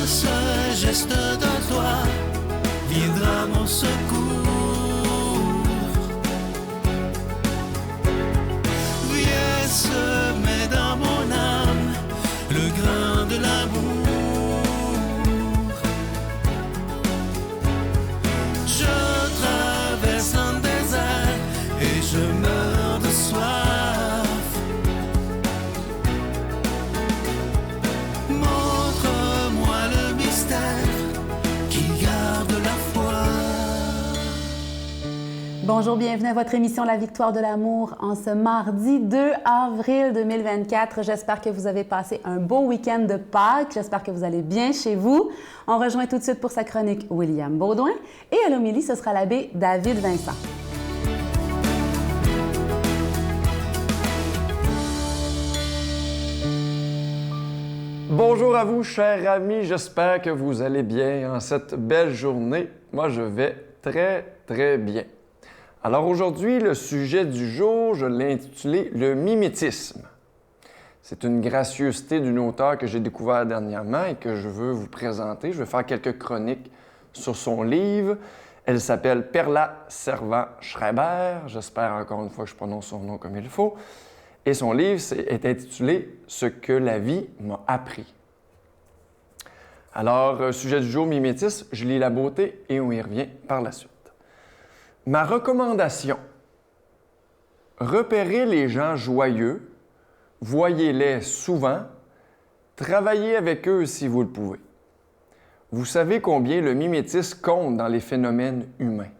ce geste de toi viendra mon secours. Viens semer dans mon âme le grain de l'amour. Je traverse un désert et je meurs de soif. Montre-moi le mystère qui garde la foi. Bonjour, bienvenue à votre émission La Victoire de l'amour en ce mardi 2 avril 2024. J'espère que vous avez passé un beau week-end de Pâques. J'espère que vous allez bien chez vous. On rejoint tout de suite pour sa chronique William Baudouin et à l'homélie, ce sera l'abbé David Vincent. Bonjour à vous, chers amis. J'espère que vous allez bien en cette belle journée. Moi, je vais très bien. Alors aujourd'hui, le sujet du jour, je l'ai intitulé « Le mimétisme ». C'est une gracieuseté d'une auteure que j'ai découvert dernièrement et que je veux vous présenter. Je vais faire quelques chroniques sur son livre. Elle s'appelle Perla Servan-Schreiber. J'espère encore une fois que je prononce son nom comme il faut. Et son livre est intitulé « Ce que la vie m'a appris ». Alors, sujet du jour, mimétisme, je lis la beauté et on y revient par la suite. Ma recommandation, repérez les gens joyeux, voyez-les souvent, travaillez avec eux si vous le pouvez. Vous savez combien le mimétisme compte dans les phénomènes humains.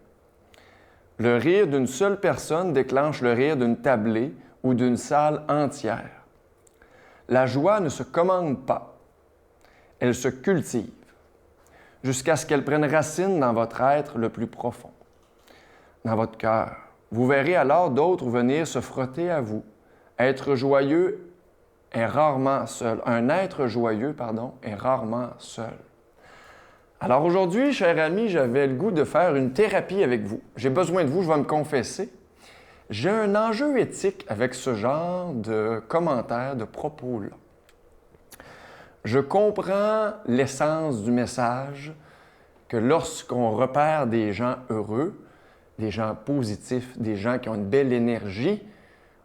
Le rire d'une seule personne déclenche le rire d'une tablée ou d'une salle entière. La joie ne se commande pas, elle se cultive, jusqu'à ce qu'elle prenne racine dans votre être le plus profond, dans votre cœur. Vous verrez alors d'autres venir se frotter à vous. Être joyeux est rarement seul. Un être joyeux, est rarement seul. Alors aujourd'hui, chers amis, j'avais le goût de faire une thérapie avec vous. J'ai besoin de vous, je vais me confesser. J'ai un enjeu éthique avec ce genre de commentaires, de propos-là. Je comprends l'essence du message que lorsqu'on repère des gens heureux, des gens positifs, des gens qui ont une belle énergie,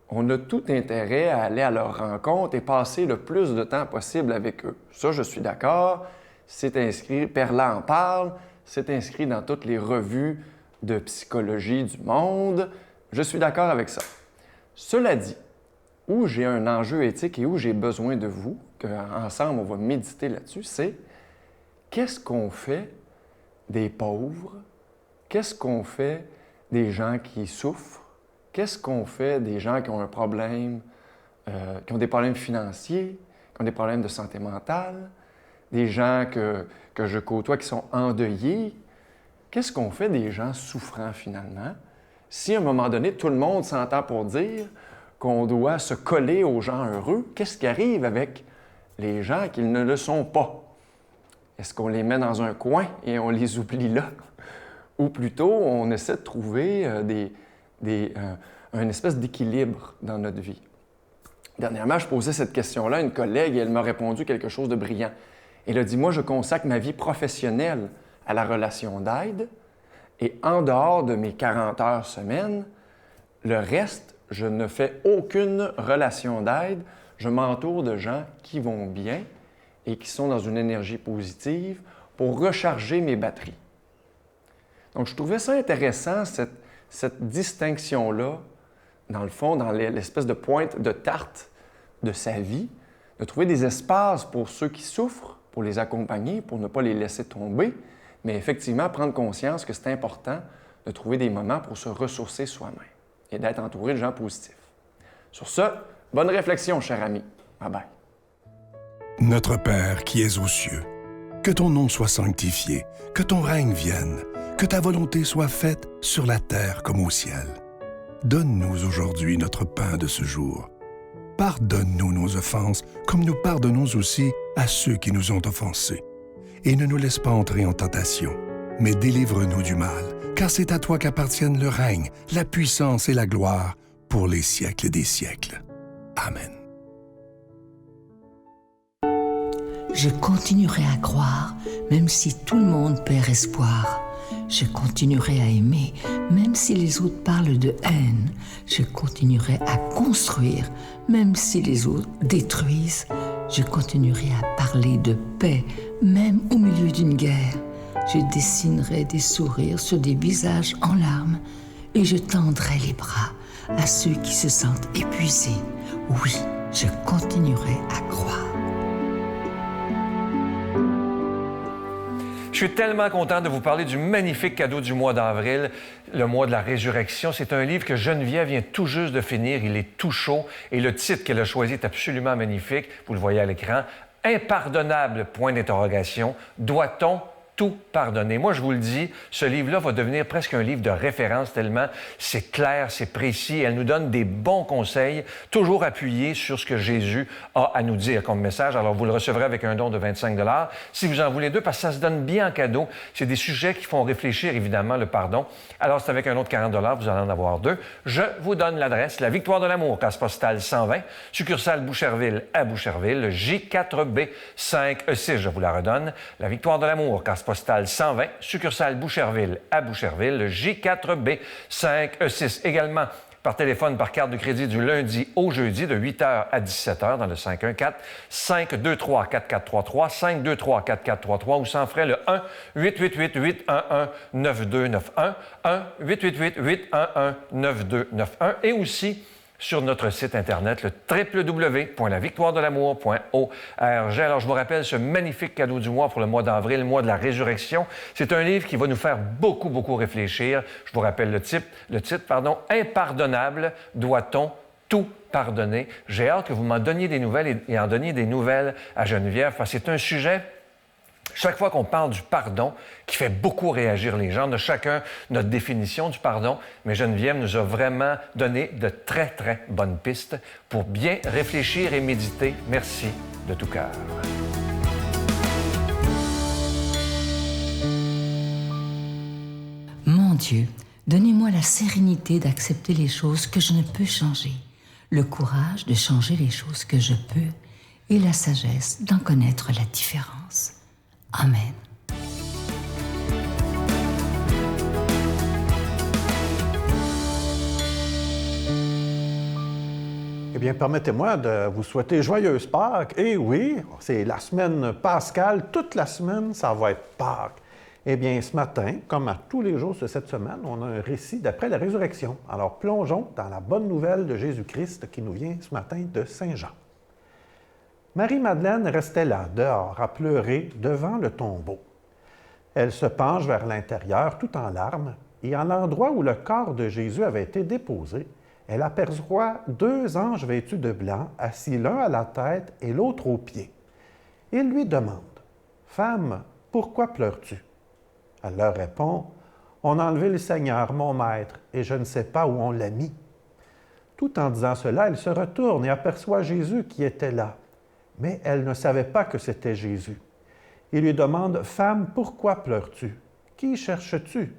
on a tout intérêt à aller à leur rencontre et passer le plus de temps possible avec eux. Ça, je suis d'accord. C'est inscrit, Perla en parle, c'est inscrit dans toutes les revues de psychologie du monde. Je suis d'accord avec ça. Cela dit, où j'ai un enjeu éthique et où j'ai besoin de vous, qu'ensemble on va méditer là-dessus, c'est qu'est-ce qu'on fait des pauvres? Qu'est-ce qu'on fait des gens qui souffrent? Qu'est-ce qu'on fait des gens qui ont un problème, qui ont des problèmes financiers, qui ont des problèmes de santé mentale, des gens que je côtoie qui sont endeuillés? Qu'est-ce qu'on fait des gens souffrants finalement? Si à un moment donné, tout le monde s'entend pour dire qu'on doit se coller aux gens heureux, qu'est-ce qui arrive avec les gens qui ne le sont pas? Est-ce qu'on les met dans un coin et on les oublie là? Ou plutôt, on essaie de trouver une espèce d'équilibre dans notre vie? Dernièrement, je posais cette question-là à une collègue et elle m'a répondu quelque chose de brillant. Elle a dit « Moi, je consacre ma vie professionnelle à la relation d'aide. Et en dehors de mes 40 heures semaine, le reste, je ne fais aucune relation d'aide. Je m'entoure de gens qui vont bien et qui sont dans une énergie positive pour recharger mes batteries. » Donc, je trouvais ça intéressant, cette distinction-là, dans le fond, dans l'espèce de pointe de tarte de sa vie, de trouver des espaces pour ceux qui souffrent, pour les accompagner, pour ne pas les laisser tomber, mais effectivement prendre conscience que c'est important de trouver des moments pour se ressourcer soi-même et d'être entouré de gens positifs. Sur ce, bonne réflexion, cher ami. Bye bye. Notre Père qui es aux cieux, que ton nom soit sanctifié, que ton règne vienne, que ta volonté soit faite sur la terre comme au ciel. Donne-nous aujourd'hui notre pain de ce jour. Pardonne-nous nos offenses, comme nous pardonnons aussi à ceux qui nous ont offensés. Et ne nous laisse pas entrer en tentation, mais délivre-nous du mal, car c'est à toi qu'appartiennent le règne, la puissance et la gloire pour les siècles des siècles. Amen. Je continuerai à croire, même si tout le monde perd espoir. Je continuerai à aimer, même si les autres parlent de haine. Je continuerai à construire, même si les autres détruisent. Je continuerai à parler de paix, même au milieu d'une guerre. Je dessinerai des sourires sur des visages en larmes et je tendrai les bras à ceux qui se sentent épuisés. Oui, je continuerai à croire. Je suis tellement content de vous parler du magnifique cadeau du mois d'avril, le mois de la résurrection. C'est un livre que Geneviève vient tout juste de finir. Il est tout chaud et le titre qu'elle a choisi est absolument magnifique. Vous le voyez à l'écran. Impardonnable, point d'interrogation. Doit-on tout pardonner? Moi, je vous le dis, ce livre-là va devenir presque un livre de référence tellement c'est clair, c'est précis. Elle nous donne des bons conseils, toujours appuyés sur ce que Jésus a à nous dire comme message. Alors, vous le recevrez avec un don de 25 $. Si vous en voulez deux, parce que ça se donne bien en cadeau. C'est des sujets qui font réfléchir, évidemment, le pardon. Alors, c'est avec un autre 40 $, vous allez en avoir deux. Je vous donne l'adresse, la Victoire de l'amour, case postale 120, succursale Boucherville à Boucherville, J4B 5E6, je vous la redonne. La Victoire de l'amour, case postale 120, succursale Boucherville à Boucherville, le J4B 5E6. Également par téléphone, par carte de crédit du lundi au jeudi de 8h à 17h dans le 514-523-4433, 523-4433 ou sans frais le 1-888-811-9291, 1-888-811-9291 et aussi sur notre site Internet, le www.lavictoiredelamour.org. Alors, je vous rappelle ce magnifique cadeau du mois pour le mois d'avril, le mois de la résurrection. C'est un livre qui va nous faire beaucoup, beaucoup réfléchir. Je vous rappelle le titre, Impardonnable, doit-on tout pardonner? J'ai hâte que vous m'en donniez des nouvelles et en donniez des nouvelles à Geneviève, parce que c'est un sujet... Chaque fois qu'on parle du pardon, qui fait beaucoup réagir les gens, on a chacun notre définition du pardon, mais Geneviève nous a vraiment donné de très, très bonnes pistes pour bien réfléchir et méditer. Merci de tout cœur. Mon Dieu, donnez-moi la sérénité d'accepter les choses que je ne peux changer, le courage de changer les choses que je peux et la sagesse d'en connaître la différence. Amen. Eh bien, permettez-moi de vous souhaiter joyeuse Pâques. Et oui, c'est la semaine pascale. Toute la semaine, ça va être Pâques. Eh bien, ce matin, comme à tous les jours de cette semaine, on a un récit d'après la résurrection. Alors, plongeons dans la bonne nouvelle de Jésus-Christ qui nous vient ce matin de Saint Jean. Marie-Madeleine restait là, dehors, à pleurer devant le tombeau. Elle se penche vers l'intérieur, tout en larmes, et à l'endroit où le corps de Jésus avait été déposé, elle aperçoit deux anges vêtus de blanc, assis l'un à la tête et l'autre aux pieds. Ils lui demandent « Femme, pourquoi pleures-tu » Elle leur répond « On a enlevé le Seigneur, mon maître, et je ne sais pas où on l'a mis. » Tout en disant cela, elle se retourne et aperçoit Jésus qui était là. Mais elle ne savait pas que c'était Jésus. Il lui demande « Femme, pourquoi pleures-tu? Qui cherches-tu? »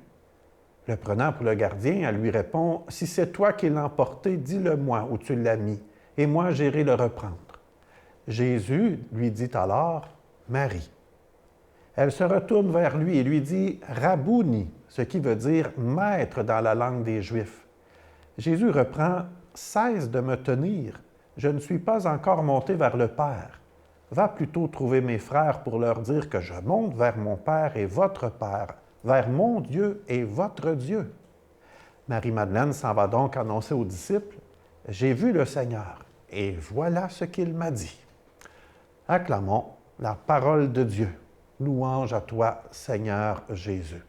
Le prenant pour le gardien, elle lui répond « Si c'est toi qui l'as emporté, dis-le-moi où tu l'as mis, et moi j'irai le reprendre. » Jésus lui dit alors « Marie. » Elle se retourne vers lui et lui dit « Rabouni », ce qui veut dire « maître » dans la langue des Juifs. Jésus reprend « Cesse de me tenir. Je ne suis pas encore monté vers le Père. Va plutôt trouver mes frères pour leur dire que je monte vers mon Père et votre Père, vers mon Dieu et votre Dieu. » Marie-Madeleine s'en va donc annoncer aux disciples « J'ai vu le Seigneur, et voilà ce qu'il m'a dit. » Acclamons la parole de Dieu. Louange à toi, Seigneur Jésus.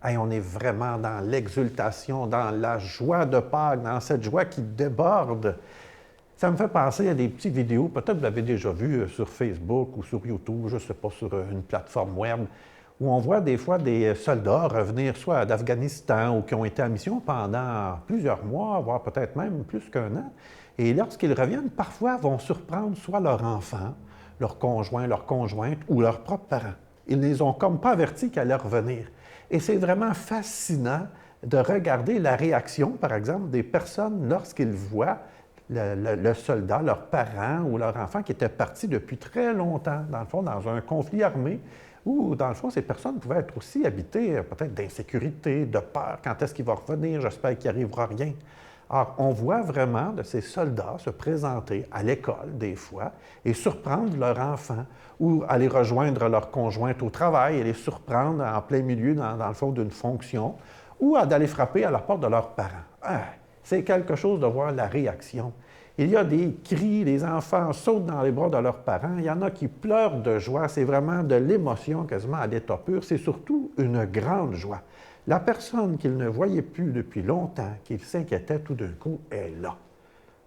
Hey, on est vraiment dans l'exultation, dans la joie de Pâques, dans cette joie qui déborde. Ça me fait penser à des petites vidéos, peut-être vous l'avez déjà vu sur Facebook ou sur YouTube, je ne sais pas, sur une plateforme web, où on voit des fois des soldats revenir soit d'Afghanistan ou qui ont été en mission pendant plusieurs mois, voire peut-être même plus qu'un an. Et lorsqu'ils reviennent, parfois vont surprendre soit leur enfant, leur conjoint, leur conjointe ou leurs propres parents. Ils ne les ont comme pas avertis qu'elle allait revenir. Et c'est vraiment fascinant de regarder la réaction, par exemple, des personnes lorsqu'ils voient le soldat, leurs parents ou leur enfant qui étaient partis depuis très longtemps, dans le fond, dans un conflit armé, où, dans le fond, ces personnes pouvaient être aussi habitées peut-être d'insécurité, de peur. Quand est-ce qu'il va revenir? J'espère qu'il n'arrivera rien. Alors, on voit vraiment de ces soldats se présenter à l'école, des fois, et surprendre leurs enfants, ou aller rejoindre leur conjointe au travail et les surprendre en plein milieu, dans le fond, d'une fonction, ou d'aller frapper à la porte de leurs parents. C'est quelque chose de voir la réaction. Il y a des cris, les enfants sautent dans les bras de leurs parents, il y en a qui pleurent de joie, c'est vraiment de l'émotion quasiment à l'état pur, c'est surtout une grande joie. La personne qu'il ne voyait plus depuis longtemps, qu'il s'inquiétait tout d'un coup, est là.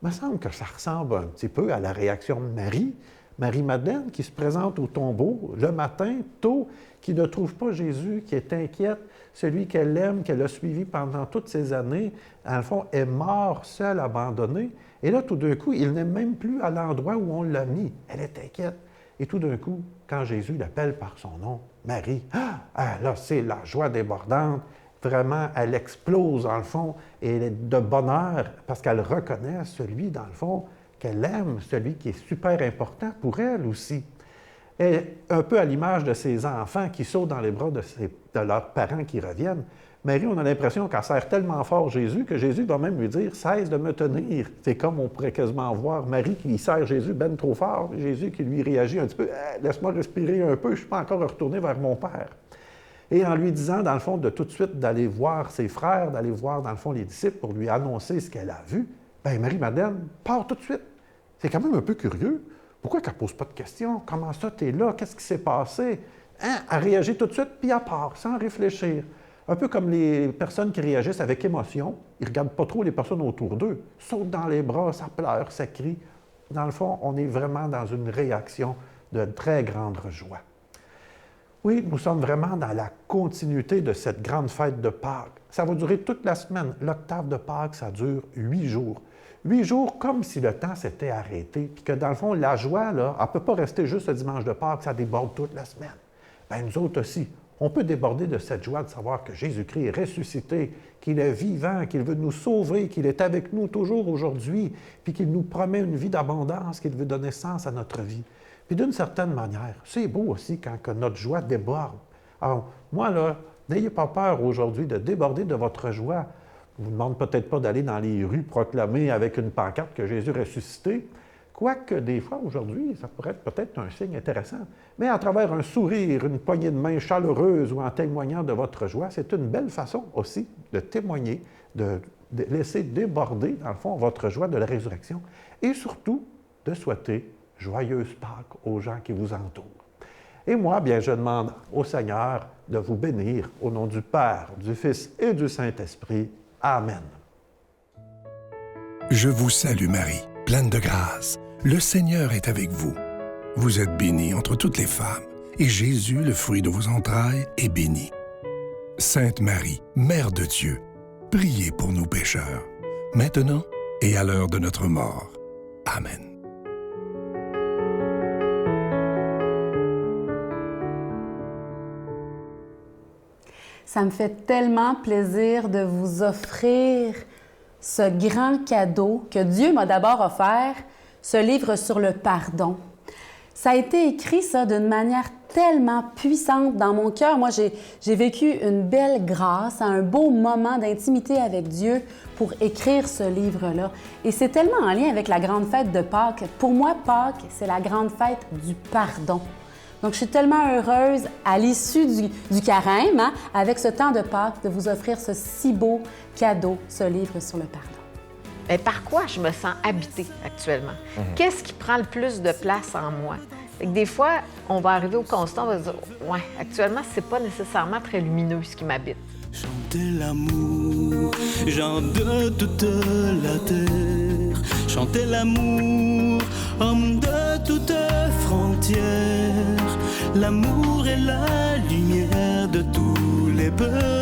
Il me semble que ça ressemble un petit peu à la réaction de Marie-Madeleine, qui se présente au tombeau le matin, tôt, qui ne trouve pas Jésus, qui est inquiète, celui qu'elle aime, qu'elle a suivi pendant toutes ces années, dans le fond, est mort, seul, abandonné. Et là, tout d'un coup, il n'est même plus à l'endroit où on l'a mis. Elle est inquiète. Et tout d'un coup, quand Jésus l'appelle par son nom, Marie, là, c'est la joie débordante. Vraiment, elle explose, dans le fond, et elle est de bonheur parce qu'elle reconnaît celui, dans le fond, qu'elle aime, celui qui est super important pour elle aussi. Et un peu à l'image de ses enfants qui sautent dans les bras de leurs parents qui reviennent, Marie, on a l'impression qu'elle serre tellement fort Jésus que Jésus va même lui dire « Cesse de me tenir ». C'est comme on pourrait quasiment voir Marie qui serre Jésus ben trop fort, Jésus qui lui réagit un petit peu « Laisse-moi respirer un peu, je ne suis pas encore retourné vers mon Père ». Et en lui disant, dans le fond, de tout de suite d'aller voir ses frères, d'aller voir, dans le fond, les disciples pour lui annoncer ce qu'elle a vu, bien, Marie-Madeleine part tout de suite. C'est quand même un peu curieux. Pourquoi qu'elle ne pose pas de questions? Comment ça, tu es là? Qu'est-ce qui s'est passé? Elle réagit tout de suite, puis elle part, sans réfléchir. Un peu comme les personnes qui réagissent avec émotion. Ils ne regardent pas trop les personnes autour d'eux. Sautent dans les bras, ça pleure, ça crie. Dans le fond, on est vraiment dans une réaction de très grande joie. Oui, nous sommes vraiment dans la continuité de cette grande fête de Pâques. Ça va durer toute la semaine. L'octave de Pâques, ça dure 8 jours. 8 jours comme si le temps s'était arrêté, puis que dans le fond, la joie, là, elle ne peut pas rester juste le dimanche de Pâques, ça déborde toute la semaine. Bien, nous autres aussi, on peut déborder de cette joie de savoir que Jésus-Christ est ressuscité, qu'il est vivant, qu'il veut nous sauver, qu'il est avec nous toujours aujourd'hui, puis qu'il nous promet une vie d'abondance, qu'il veut donner sens à notre vie. Puis d'une certaine manière, c'est beau aussi quand que notre joie déborde. Alors, moi, là, n'ayez pas peur aujourd'hui de déborder de votre joie. Je ne vous demande peut-être pas d'aller dans les rues proclamer avec une pancarte que Jésus est ressuscité, quoique des fois, aujourd'hui, ça pourrait être peut-être un signe intéressant. Mais à travers un sourire, une poignée de main chaleureuse ou en témoignant de votre joie, c'est une belle façon aussi de témoigner, de laisser déborder, dans le fond, votre joie de la résurrection et surtout de souhaiter joyeuse Pâques aux gens qui vous entourent. Et moi, bien, je demande au Seigneur de vous bénir au nom du Père, du Fils et du Saint-Esprit. Amen. Je vous salue Marie, pleine de grâce. Le Seigneur est avec vous. Vous êtes bénie entre toutes les femmes, et Jésus, le fruit de vos entrailles, est béni. Sainte Marie, Mère de Dieu, priez pour nous pécheurs, maintenant et à l'heure de notre mort. Amen. Ça me fait tellement plaisir de vous offrir ce grand cadeau que Dieu m'a d'abord offert, ce livre sur le pardon. Ça a été écrit, ça, d'une manière tellement puissante dans mon cœur. Moi, j'ai vécu une belle grâce, un beau moment d'intimité avec Dieu pour écrire ce livre-là. Et c'est tellement en lien avec la grande fête de Pâques. Pour moi, Pâques, c'est la grande fête du pardon. Donc, je suis tellement heureuse, à l'issue du carême, avec ce temps de Pâques, de vous offrir ce si beau cadeau, ce livre sur le pardon. Bien, par quoi je me sens habitée actuellement? Qu'est-ce qui prend le plus de place en moi? Fait que des fois, on va arriver au constat, on va se dire « Ouais, actuellement, c'est pas nécessairement très lumineux ce qui m'habite. » Chantez l'amour, gens de toute la terre. Chantez l'amour, homme de toute frontière. L'amour est la lumière de tous les peuples.